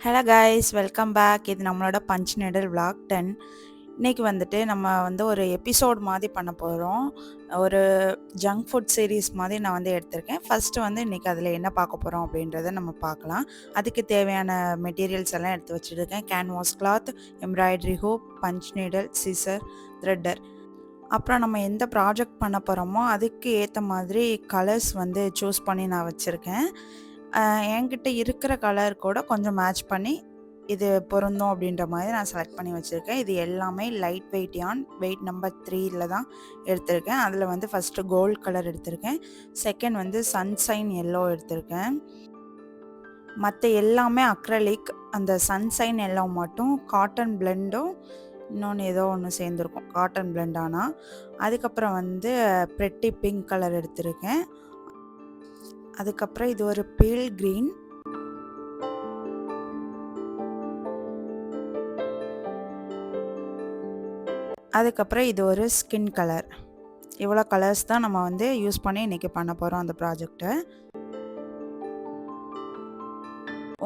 Hello guys, welcome back. இது நம்மளோட punch நீடல் vlog 10. இன்னைக்கு வந்துட்டு நம்ம வந்து ஒரு எபிசோட் மாதிரி பண்ண போகிறோம். ஒரு ஜங்க் ஃபுட் சீரீஸ் மாதிரி நான் வந்து எடுத்திருக்கேன். ஃபஸ்ட்டு வந்து இன்றைக்கி அதில் என்ன பார்க்க போகிறோம் அப்படின்றத நம்ம பார்க்கலாம். அதுக்கு தேவையான மெட்டீரியல்ஸ் எல்லாம் எடுத்து வச்சுருக்கேன். Canvas cloth, embroidery hoop, punch needle, scissor, threader. அப்புறம் நம்ம எந்த ப்ராஜெக்ட் பண்ண போகிறோமோ அதுக்கு ஏற்ற மாதிரி கலர்ஸ் வந்து சூஸ் பண்ணி நான் வச்சுருக்கேன். என்கிட்ட இருக்கிற கலர் கூட கொஞ்சம் மேட்ச் பண்ணி இது பொருந்தும் அப்படின்ற மாதிரி நான் செலக்ட் பண்ணி வச்சுருக்கேன். இது எல்லாமே லைட் வெயிட் யான், வெயிட் நம்பர் 3ல் தான் எடுத்திருக்கேன். அதில் வந்து ஃபஸ்ட்டு கோல்ட் கலர் எடுத்திருக்கேன். செகண்ட் வந்து சன்ஷைன் எல்லோ எடுத்திருக்கேன். மற்ற எல்லாமே அக்ரலிக். அந்த சன்ஷைன் எல்லோ மட்டும் காட்டன் பிளெண்டும் இன்னொன்று ஏதோ ஒன்று சேர்ந்துருக்கும், காட்டன் பிளெண்ட். ஆனால் அதுக்கப்புறம் வந்து ப்ரெட்டி பிங்க் கலர் எடுத்திருக்கேன். அதுக்கப்புறம் இது ஒரு பீல் க்ரீன். அதுக்கப்புறம் இது ஒரு ஸ்கின் கலர். இவ்வளோ கலர்ஸ் தான் நம்ம வந்து யூஸ் பண்ணி இன்றைக்கி பண்ண போகிறோம் அந்த ப்ராஜெக்டை.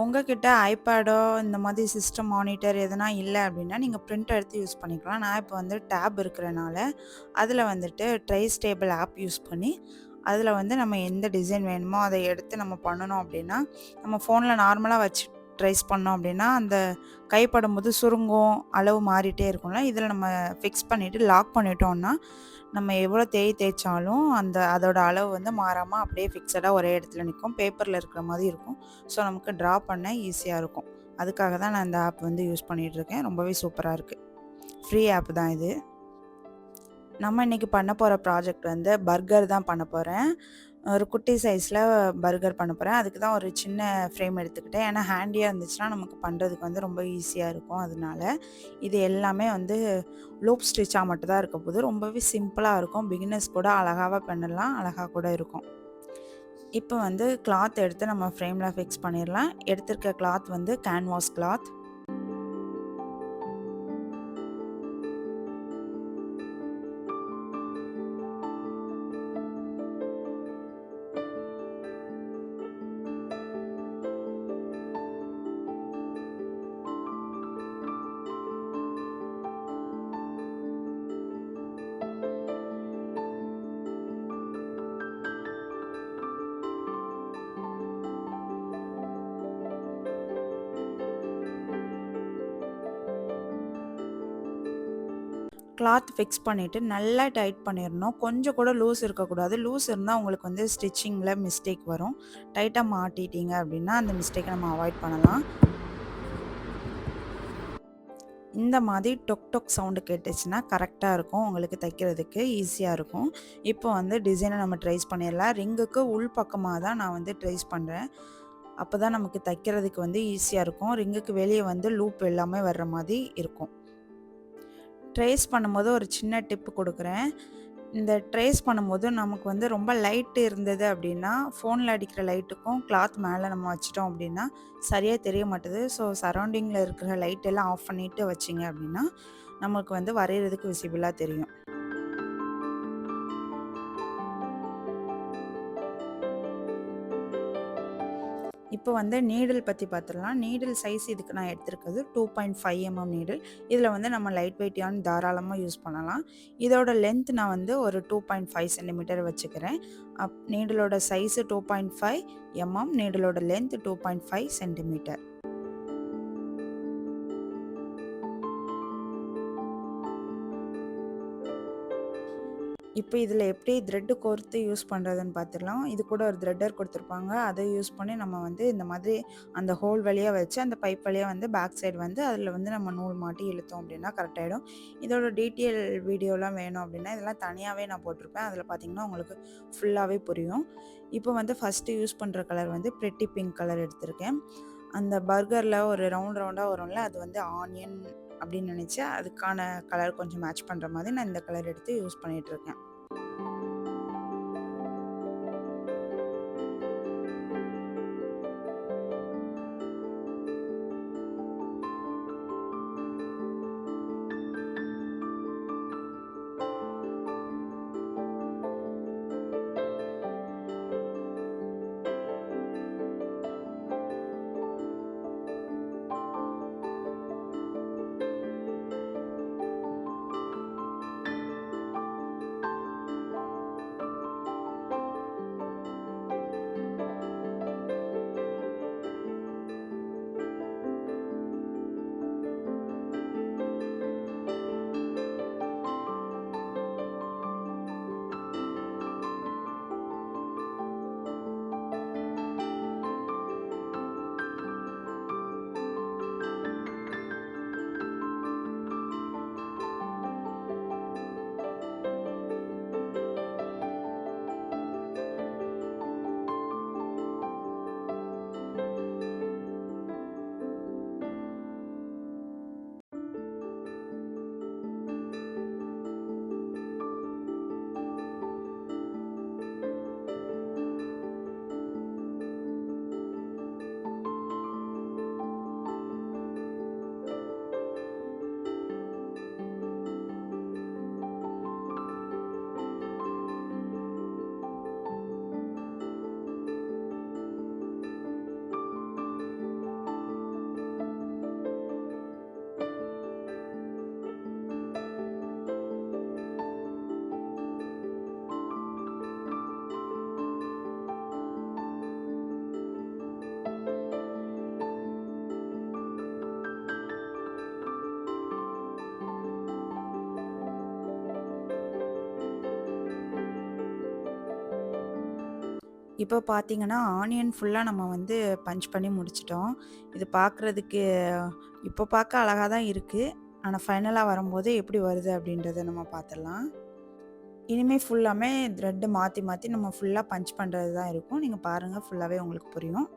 உங்ககிட்ட ஐபேடோ இந்த மாதிரி சிஸ்டம் மானிட்டர் எதுனா இல்லை அப்படின்னா நீங்கள் பிரிண்ட் எடுத்து யூஸ் பண்ணிக்கலாம். நான் இப்போ வந்து டேப் இருக்கிறனால அதில் வந்துட்டு ட்ரைஸ் டேபிள் ஆப் யூஸ் பண்ணி அதில் வந்து நம்ம எந்த டிசைன் வேணுமோ அதை எடுத்து நம்ம பண்ணணும் அப்படின்னா, நம்ம ஃபோனில் நார்மலாக வச்சு ட்ரைஸ் பண்ணோம் அப்படின்னா அந்த கைப்படும் போது சுருங்கும், அளவு மாறிட்டே இருக்கும்ல. இதில் நம்ம ஃபிக்ஸ் பண்ணிவிட்டு லாக் பண்ணிட்டோம்னா நம்ம எவ்வளோ தேய்ச்சாலும் அதோட அளவு வந்து மாறாமல் அப்படியே ஃபிக்ஸடாக ஒரே இடத்துல நிற்கும். பேப்பரில் இருக்கிற மாதிரி இருக்கும். ஸோ நமக்கு ட்ரா பண்ண ஈஸியாக இருக்கும். அதுக்காக தான் நான் இந்த ஆப் வந்து யூஸ் பண்ணிகிட்ருக்கேன். ரொம்பவே சூப்பராக இருக்குது. ஃப்ரீ ஆப் தான் இது. நம்ம இன்றைக்கி பண்ண போகிற ப்ராஜெக்ட் வந்து பர்கர் தான் பண்ண போகிறேன். ஒரு குட்டி சைஸில் பர்கர் பண்ண போகிறேன். அதுக்கு தான் ஒரு சின்ன ஃப்ரேம் எடுத்துக்கிட்டேன். ஏன்னா ஹேண்டியாக இருந்துச்சுன்னா நமக்கு பண்ணுறதுக்கு வந்து ரொம்ப ஈஸியாக இருக்கும். அதனால இது எல்லாமே வந்து லூப் ஸ்டிச்சாக மட்டும்தான் இருக்க போது. ரொம்பவே சிம்பிளாக இருக்கும். பிகினர்ஸ் கூட அழகாக பண்ணலாம், அழகாக கூட இருக்கும். இப்போ வந்து கிளாத் எடுத்து நம்ம ஃப்ரேமில் ஃபிக்ஸ் பண்ணிடலாம். எடுத்திருக்க கிளாத் வந்து கேன்வாஸ் கிளாத். கிளாத் ஃபிக்ஸ் பண்ணிவிட்டு நல்லா டைட் பண்ணிடணும். கொஞ்சம் கூட லூஸ் இருக்கக்கூடாது. லூஸ் இருந்தால் உங்களுக்கு வந்து ஸ்டிச்சிங்கில் மிஸ்டேக் வரும். டைட்டாக மாட்டிட்டீங்க அப்படின்னா அந்த மிஸ்டேக்கை நம்ம அவாய்ட் பண்ணலாம். இந்த மாதிரி டொக் டொக் சவுண்டு கேட்டுச்சுன்னா கரெக்டாக இருக்கும், உங்களுக்கு தைக்கிறதுக்கு ஈஸியாக இருக்கும். இப்போ வந்து டிசைனை நம்ம ட்ரேஸ் பண்ணிடலாம். ரிங்குக்கு உள் பக்கமாக தான் நான் வந்து ட்ரேஸ் பண்ணுறேன். அப்போ தான் நமக்கு தைக்கிறதுக்கு வந்து ஈஸியாக இருக்கும். ரிங்குக்கு வெளியே வந்து லூப் எல்லாமே வர்ற மாதிரி இருக்கும். ட்ரேஸ் பண்ணும்போது ஒரு சின்ன டிப்பு கொடுக்குறேன். இந்த ட்ரேஸ் பண்ணும்போது நமக்கு வந்து ரொம்ப லைட்டு இருந்தது அப்படின்னா, ஃபோனில் அடிக்கிற லைட்டுக்கும் கிளாத் மேலே நம்ம வச்சிட்டோம் அப்படின்னா சரியாக தெரிய மாட்டுது. ஸோ சரௌண்டிங்கில் இருக்கிற லைட் எல்லாம் ஆஃப் பண்ணிவிட்டு வச்சிங்க அப்படின்னா நமக்கு வந்து வரைகிறதுக்கு விசிபிளாக தெரியும். இப்போ வந்து நீடில் பற்றி பார்த்துடலாம். நீடில் சைஸ் இதுக்கு நான் எடுத்திருக்கிறது 2.5 mm நீடில். இதில் வந்து நம்ம லைட் வெயிட் யான் தாராளமாக யூஸ் பண்ணலாம். இதோட லென்த் நான் வந்து ஒரு 2.5 cm வச்சுக்கிறேன். நீடிலோட சைஸு 2.5 mm, நீடிலோட லென்த் 2.5 cm. இப்போ இதில் எப்படி த்ரெட்டு கோர்த்து யூஸ் பண்ணுறதுன்னு பார்த்துடலாம். இது கூட ஒரு த்ரெட்டர் கொடுத்துருப்பாங்க. அதை யூஸ் பண்ணி நம்ம வந்து இந்த மாதிரி அந்த ஹோல் வழியாக வச்சு அந்த பைப் வழியாக வந்து பேக் சைடு வந்து அதில் வந்து நம்ம நூல் மாட்டி இழுத்தோம் அப்படின்னா கரெக்டாகிடும். இதோட டீட்டெயில் வீடியோலாம் வேணும் அப்படின்னா இதெல்லாம் தனியாகவே நான் போட்டிருப்பேன். அதில் பார்த்திங்கன்னா உங்களுக்கு ஃபுல்லாகவே புரியும். இப்போ வந்து ஃபஸ்ட்டு யூஸ் பண்ணுற கலர் வந்து ப்ரெட்டி பிங்க் கலர் எடுத்திருக்கேன். அந்த பர்கரில் ஒரு ரவுண்டாக வரும்ல, அது வந்து ஆனியன் அப்படின்னு நினச்சி அதுக்கான கலர் கொஞ்சம் மேட்ச் பண்ணுற மாதிரி நான் இந்த கலர் எடுத்து யூஸ் பண்ணிகிட்ருக்கேன். இப்போ பார்த்தீங்கன்னா, ஆனியன் ஃபுல்லா நம்ம வந்து பஞ்ச் பண்ணி முடிச்சுட்டோம். இது பார்க்குறதுக்கு இப்போ பார்க்க அழகா தான் இருக்கு. ஆனா ஃபைனலா வரும்போது எப்படி வருது அப்படின்றத நம்ம பார்த்துடலாம். இனிமே ஃபுல்லாமே த்ரெட் மாத்தி மாத்தி நம்ம ஃபுல்லா பஞ்ச் பண்றது தான் இருக்கும். நீங்க பாருங்க ஃபுல்லாவே உங்களுக்கு புரியும்.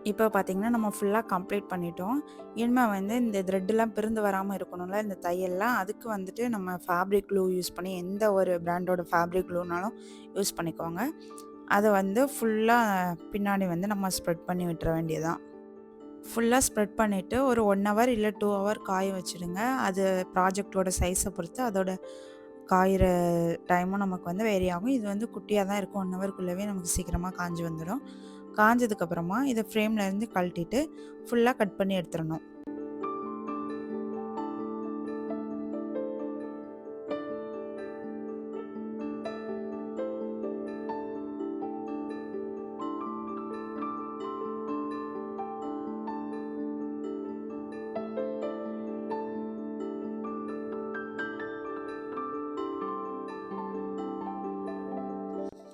இப்போ பார்த்தீங்கன்னா, நம்ம ஃபுல்லா கம்ப்ளீட் பண்ணிட்டோம். இனிமே வந்து இந்த த்ரெட்லாம் பிரிந்து வராம இருக்கணும்ல, இந்த தையல்லாம். அதுக்கு வந்துட்டு நம்ம ஃபேப்ரிக் க்ளூ யூஸ் பண்ணி எந்த ஒரு பிராண்டோட ஃபேப்ரிக் க்ளூனாலும் யூஸ் பண்ணிக்கோங்க. அதை வந்து ஃபுல்லாக பின்னாடி வந்து நம்ம ஸ்ப்ரெட் பண்ணி விட்டுற வேண்டியதான். ஃபுல்லாக ஸ்ப்ரெட் பண்ணிவிட்டு ஒரு 1 ஹவர் இல்லை 2 ஹவர் காய வச்சுடுங்க. அது ப்ராஜெக்ட்டோட சைஸை பொறுத்து அதோட காயிற டைமும் நமக்கு வந்து வேரி ஆகும். இது வந்து குட்டியாக தான் இருக்கும். 1 ஹவருக்குள்ளவே நமக்கு சீக்கிரமாக காஞ்சு வந்துடும். காஞ்சதுக்கப்புறமா இதை ஃப்ரேம்லேருந்து கழட்டிட்டு ஃபுல்லாக கட் பண்ணி எடுத்துடணும்.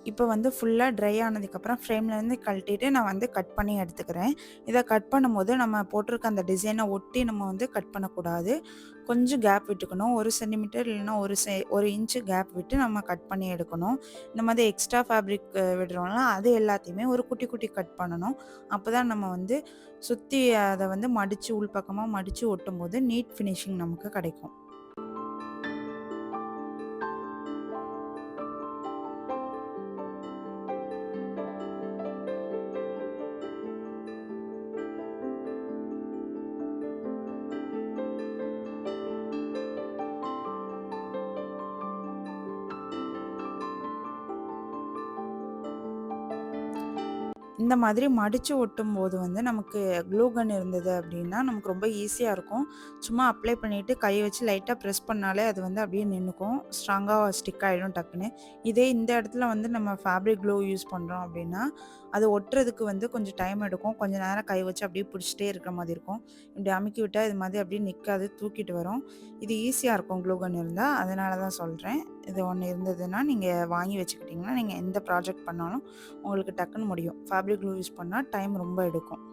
இப்போ வந்து ஃபுல்லாக ட்ரை ஆனதுக்கப்புறம் ஃப்ரேம்லேருந்து கழட்டிட்டு நான் வந்து கட் பண்ணி எடுத்துக்கிறேன். இதை கட் பண்ணும்போது நம்ம போட்டிருக்க அந்த டிசைனை ஒட்டி நம்ம வந்து கட் பண்ணக்கூடாது. கொஞ்சம் கேப் விட்டுக்கணும். 1 சென்டிமீட்டர் இல்லைன்னா 1 இன்ச்சு கேப் விட்டு நம்ம கட் பண்ணி எடுக்கணும். இந்த மாதிரி எக்ஸ்ட்ரா ஃபேப்ரிக் விடுறோம்ல, அது எல்லாத்தையுமே ஒரு குட்டி குட்டி கட் பண்ணணும். அப்போ தான் நம்ம வந்து சுற்றி அதை வந்து மடித்து உள்பக்கமாக மடித்து ஒட்டும்போது நீட் ஃபினிஷிங் நமக்கு கிடைக்கும். இந்த மாதிரி மடித்து ஒட்டும்போது வந்து நமக்கு க்ளூ கன் இருந்தது அப்படின்னா நமக்கு ரொம்ப ஈஸியாக இருக்கும். சும்மா அப்ளை பண்ணிவிட்டு கையை வச்சு லைட்டாக ப்ரெஸ் பண்ணாலே அது வந்து அப்படியே நின்றுக்கும். ஸ்ட்ராங்காக ஸ்டிக் ஆகிடும் டக்குன்னு. இதே இந்த இடத்துல வந்து நம்ம ஃபேப்ரிக் க்ளூ யூஸ் பண்ணுறோம் அப்படின்னா அது ஒட்டுறதுக்கு வந்து கொஞ்சம் டைம் எடுக்கும். கொஞ்சம் நேரம் கை வச்சு அப்படியே பிடிச்சிட்டே இருக்கிற மாதிரி இருக்கும். இப்படி அமுக்கி விட்டால் இது மாதிரி அப்படியே நிற்காது, தூக்கிட்டு வரும். இது ஈஸியாக இருக்கும் க்ளூ கன் இருந்தால். அதனால தான் சொல்கிறேன். இது ஒன்று இருந்ததுன்னா நீங்கள் வாங்கி வச்சுக்கிட்டிங்கன்னா நீங்கள் எந்த ப்ராஜெக்ட் பண்ணாலும் உங்களுக்கு டக்குன்னு முடியும். ஃபேப்ரிக் க்ளூ யூஸ் பண்ணால் டைம் ரொம்ப எடுக்கும்.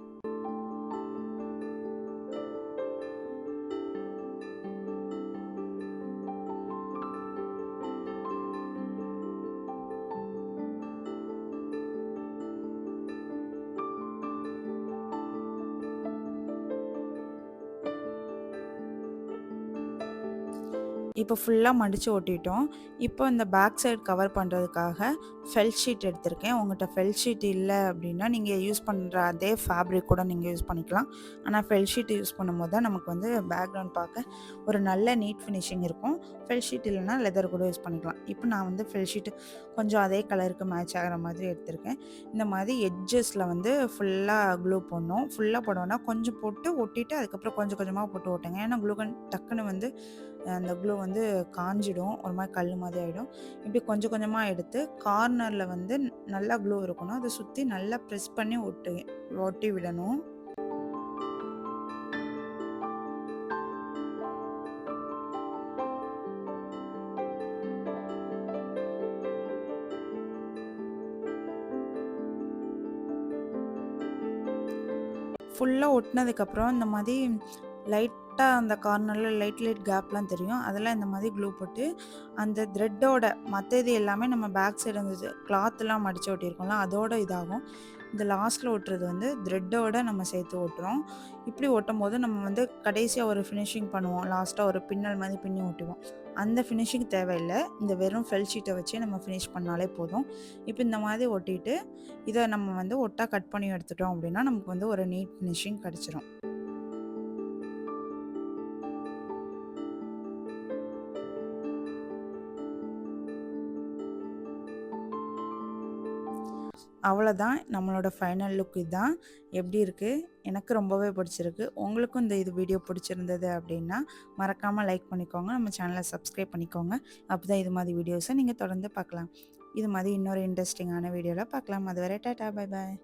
இப்போ ஃபுல்லாக மடித்து ஒட்டிட்டோம். இப்போ இந்த பேக் சைடு கவர் பண்ணுறதுக்காக ஃபெல்ட் ஷீட் எடுத்திருக்கேன். உங்கள்கிட்ட ஃபெல்ட் ஷீட் இல்லை அப்படின்னா நீங்கள் யூஸ் பண்ணுற அதே ஃபேப்ரிக் கூட நீங்கள் யூஸ் பண்ணிக்கலாம். ஆனால் ஃபெல்ட் ஷீட் யூஸ் பண்ணும்போது தான் நமக்கு வந்து பேக்ரவுண்ட் பார்க்க ஒரு நல்ல நீட் ஃபினிஷிங் இருக்கும். ஃபெல்ட் ஷீட் இல்லைனா லெதர் கூட யூஸ் பண்ணிக்கலாம். இப்போ நான் வந்து ஃபெல்ட் ஷீட்டு கொஞ்சம் அதே கலருக்கு மேட்ச் ஆகிற மாதிரி எடுத்திருக்கேன். இந்த மாதிரி எட்ஜஸில் வந்து ஃபுல்லாக க்ளூ போடணும். ஃபுல்லாக போடணும்னா கொஞ்சம் போட்டு ஒட்டிட்டு அதுக்கப்புறம் கொஞ்சம் கொஞ்சமாக போட்டு ஓட்டுங்க. ஏன்னா க்ளூகன் டக்குன்னு வந்து அந்த க்ளூ வந்து காஞ்சிடும். ஒரு மாதிரி கல் மாதிரி ஆகிடும். இப்படி கொஞ்சம் கொஞ்சமாக எடுத்து கார்னரில் வந்து நல்லா க்ளூ இருக்கணும். அதை சுற்றி நல்லா ப்ரெஸ் பண்ணி ஒட்டி விடணும். ஃபுல்லாக ஒட்டினதுக்கப்புறம் இந்த மாதிரி லைட்டாக அந்த கார்னரில் லைட் கேப்லாம் தெரியும். அதெல்லாம் இந்த மாதிரி க்ளூ போட்டு அந்த த்ரெட்டோட மற்ற இது எல்லாமே நம்ம பேக் சைடு அந்த கிளாத்லாம் மடித்து ஒட்டியிருக்கோம்ல அதோட இதாகும். இந்த லாஸ்ட்டில் ஒட்டுறது வந்து த்ரெட்டோட நம்ம சேர்த்து ஓட்டுறோம். இப்படி ஓட்டும்போது நம்ம வந்து கடைசியாக ஒரு ஃபினிஷிங் பண்ணுவோம். லாஸ்ட்டாக ஒரு பின்னல் மாதிரி பின்னி ஒட்டுவோம். அந்த ஃபினிஷிங் தேவையில்லை. இந்த வெறும் ஃபெல் ஷீட்டை வச்சே நம்ம ஃபினிஷ் பண்ணாலே போதும். இப்போ இந்த மாதிரி ஒட்டிட்டு இதை நம்ம வந்து ஒட்டா கட் பண்ணி எடுத்துட்டோம் அப்படின்னா நமக்கு வந்து ஒரு நீட் ஃபினிஷிங் கிடச்சிரும். அவ்வளோதான் நம்மளோட ஃபைனல் லுக் இதுதான். எப்படி இருக்குது? எனக்கு ரொம்பவே பிடிச்சிருக்கு. உங்களுக்கும் இந்த வீடியோ பிடிச்சிருந்தது அப்படின்னா மறக்காமல் லைக் பண்ணிக்கோங்க. நம்ம சேனலை சப்ஸ்கிரைப் பண்ணிக்கோங்க. அப்போ தான் இது மாதிரி வீடியோஸை நீங்கள் தொடர்ந்து பார்க்கலாம். இது மாதிரி இன்னொரு இன்ட்ரெஸ்டிங்கான வீடியோவில் பார்க்கலாம். அதுவரை டாடா, பை பாய்.